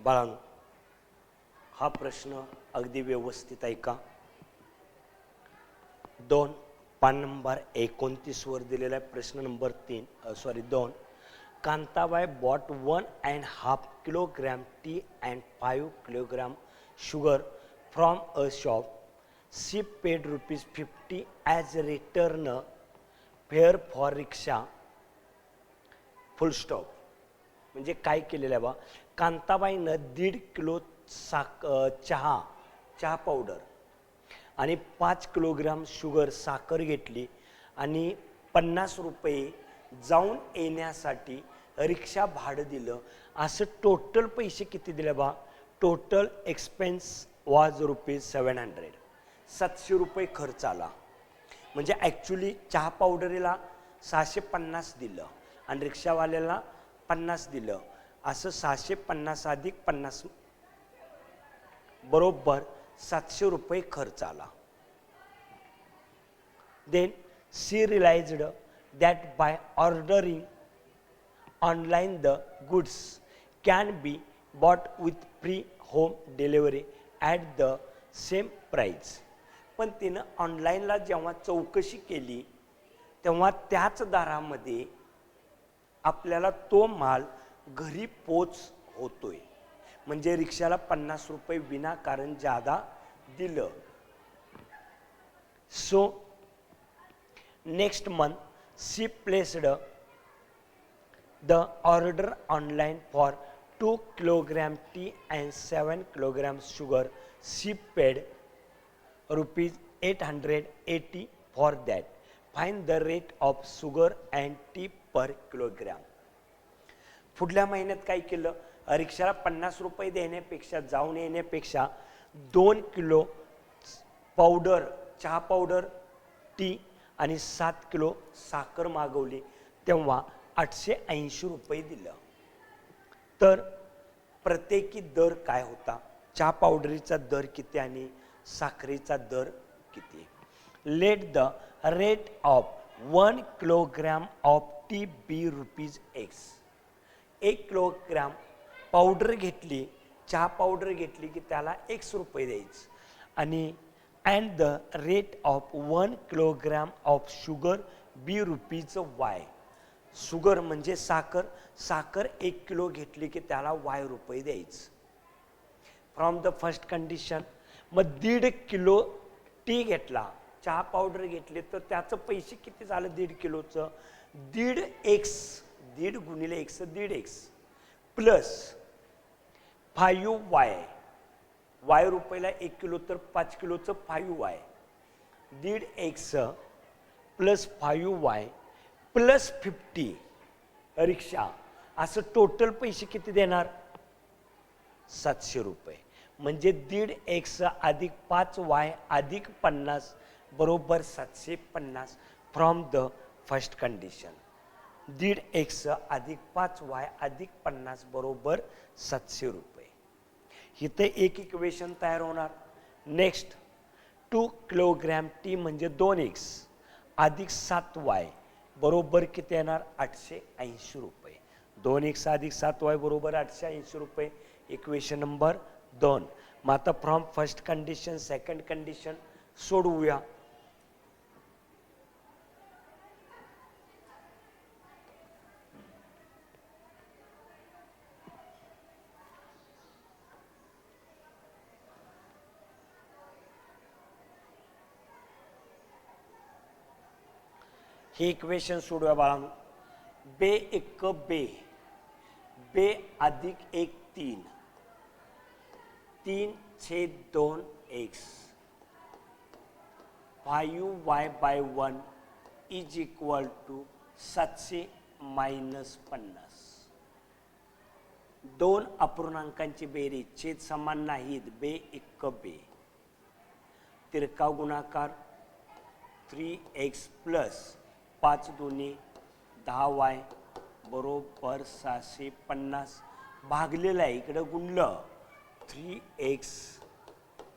बाळांनो, हा प्रश्न अगदी व्यवस्थित ऐका. 2 पान नंबर 29 वर दिलेला आहे. प्रश्न number 2. Kantabai bought 1.5 kilogram tea and 5 kilogram sugar from a shop. She paid ₹50 as return fare for rickshaw. Full stop. म्हणजे काय केलेलं आहे बा, कांताबाईनं 1.5 किलो चहा पावडर आणि 5 किलोग्राम शुगर साखर घेतली आणि ₹50 जाऊन येण्यासाठी रिक्षा भाडं दिलं. असं टोटल पैसे किती दिले बा? Total expense was ₹700. ₹700 खर्च आला. म्हणजे ॲक्च्युली चहा पावडरीला 650 दिलं आणि रिक्षावाल्याला 50 दिलं. असं 650 अधिक 50 बरोबर ₹700 खर्च आला. Then she realized that by ordering online the goods can be bought with free home delivery at the same price. पण तिनं ऑनलाईनला जेव्हा चौकशी केली तेव्हा त्याच दरामध्ये आपल्याला तो माल घरी पोच होतोय. म्हणजे रिक्षाला ₹50 विनाकारण जादा दिलं. So next month she placed the order online for 2 kilogram tea and 7 kilogram sugar. She paid ₹880 for that. Find the rate of sugar and tea per kilogram. पुढल्या महिन्यात काय केलं, रिक्षाला ₹50 देण्यापेक्षा जाऊन येण्यापेक्षा 2 किलो पावडर, चहा पावडर, टी आणि 7 किलो साखर मागवली. तेव्हा ₹880 दिलं. तर प्रत्येकी दर काय होता? चहा पावडरीचा दर किती आणि साखरेचा दर किती? Let the rate of 1 kilogram of tea be ₹X. 1 kilogram powder घेतली, चहा पावडर घेतली की त्याला ₹X द्यायचं. आणि and the rate of 1 kilogram of sugar be ₹Y. Sugar म्हणजे साखर, साखर 1 किलो घेतली की त्याला ₹Y द्यायचं. फ्रॉम द फर्स्ट कंडिशन मग 1.5 किलो टी घेतला, चहा पावडर घेतली तर त्याचं पैसे किती झालं 1.5 किलोचं? 1.5x, 1.5 गुणिले x 1.5x plus 5y. ₹Y 1 kilo तर 5 किलोचं 5y. 1.5x plus 5y plus 50 रिक्षा. असं टोटल पैसे किती देणार? ₹700. म्हणजे 1.5x अधिक 5y अधिक 50 बरोबर 750 from the first condition. 1.5x अधिक 5y अधिक 50 बरोबर ₹700. इथे एक इक्वेशन तयार होणार. नेक्स्ट 2 किलोग्रॅम टी म्हणजे 2x अधिक 7y बरोबर किती येणार? ₹880. 2x अधिक 7y बरोबर ₹880. Equation number 2. मग आता from first condition second condition सोडवूया. हे इक्वेशन सोडूया बाळांनो. बे एक बे, बे अधिक 1 3, 3/2x 5y/1 is equal to 700 - 50. 2 अपूर्णांकांची बेरीज छेद समान नाहीत. बे एक बे, तिरका गुणाकार 3x प्लस 5 दुनी 10y बरोबर 650 भागलेला आहे. इकडं गुणलं 3x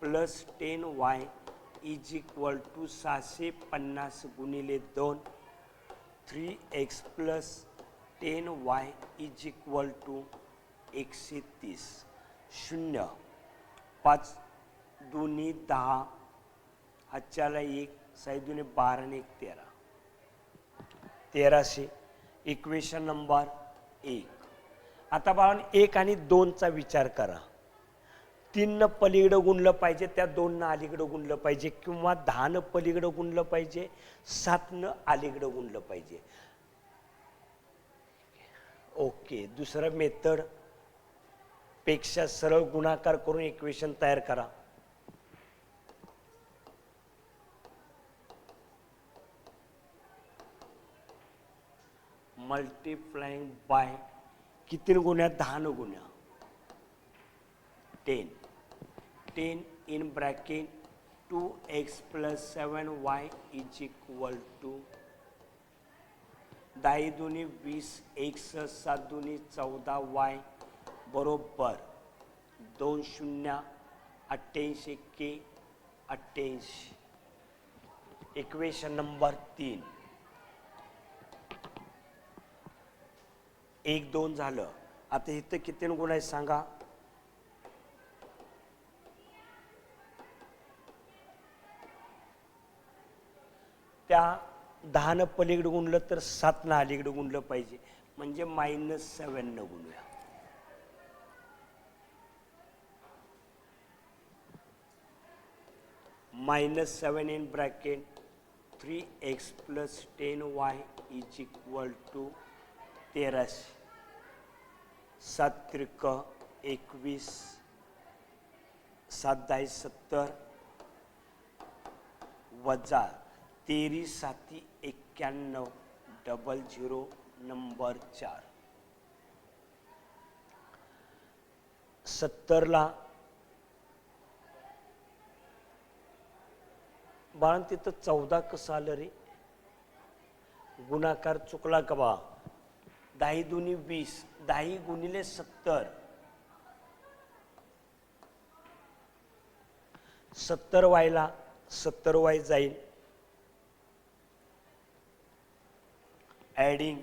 plus 10y is equal to 650 गुणिले 2 3x plus 10y is equal to 130. 0 5 2 10 हातच्याला 1 6 2 12 आणि 1 13 1300 इक्वेशन नंबर 1. आता बाळांनो 1 आणि 2 चा विचार करा. 3 न पलीकडं गुणलं पाहिजे, त्या 2 न अलीकडं गुणलं पाहिजे, किंवा 10 न पलीकडं गुणलं पाहिजे, 7 न अलीकडं गुणलं पाहिजे. ओके. दुसरं मेथड पेक्षा सरळ गुणाकार करून इक्वेशन तयार करा. मल्टीप्लाइंग बाय किती गुण्या 10 न गुण्या 10 10 इन ब्रॅकेट 2x + 7y = 10 दुनी 20 x 7 दुनी 14y बरोबर 2 0 88 के 88. Equation number 3. 1 2 झालं. आता इथं किती गुण आहे सांगा. त्या 10 न पलीकडे गुणलं तर 7 न अलीकडे गुणलं पाहिजे, म्हणजे -7 न गुणूया. -7 इन ब्रॅकेट 3x + 10y = 1300. 7 त्रिक 21 7 10 70 वजा 13 7 91 00 नंबर 4. 70 ला बाळांनो तिथं 14 कसं आलं रे? गुणाकार चुकला का बा? 10 दुनी 20 10 गुणिले 70 70 वायला 70 वाय जाईल. Adding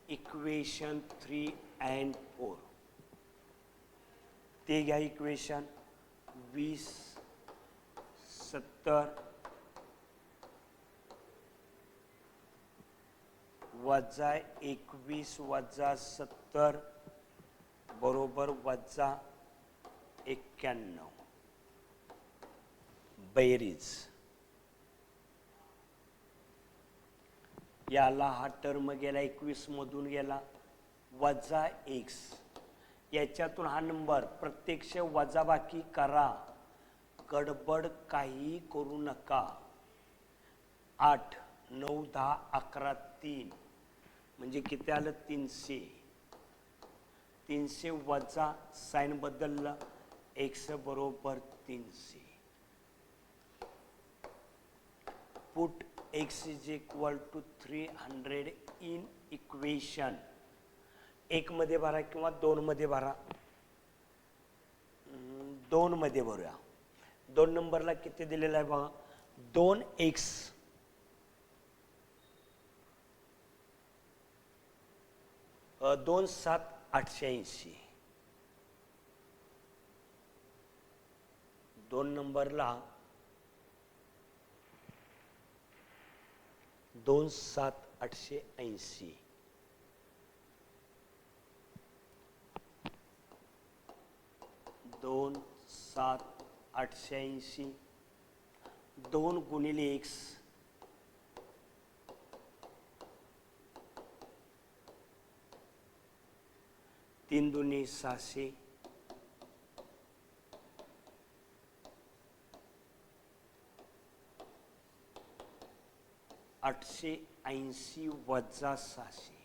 equation 3 and 4. ते घ्या इक्वेशन 20 70 वजा 21 वजा 70 बरोबर वजा 91. बेरीज याला हा टर्म गेला 21 मधून गेला वजा x. याच्यातून हा नंबर प्रत्यक्ष वजाबाकी करा, गडबड काही करू नका. 8 9 10 11 3 म्हणजे किती आलं? 300. 300 वजा साइन बदलला x बरोबर 300. पुट x = 300 इन इक्वेशन 1 मध्ये भरा किंवा 2 मध्ये भरा. 2 मध्ये भरूया. 2 नंबरला किती दिलेला आहे बघा. 2x 2 7 880. 2 नंबरला 2 7 880. 2 7 880 2 गुणिले x 3 दुनी 600 880 वजा 600.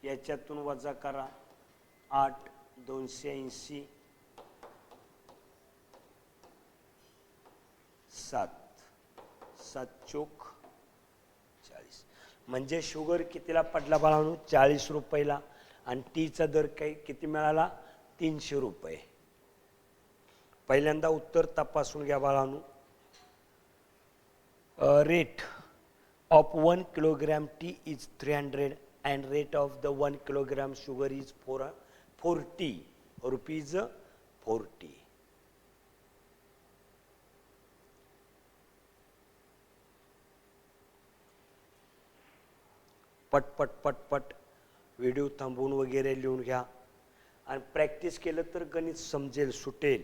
याच्यातून वजा करा 8 280 7 7 चोक 40. म्हणजे शुगर कितीला पडला बाळांनो? 40 रुपयाला. आणि टीचा दर काही किती मिळाला? 300 रुपये. पहिल्यांदा उत्तर तपासून घ्या बाळांनो. Rate of 1 kilogram tea is 300 and rate of the 1 kilogram sugar is 40 rupees 40. पट पट पट पट व्हिडिओ थांबवून वगैरे लिहून घ्या आणि प्रॅक्टिस केलं तर गणित समजेल सुटेल.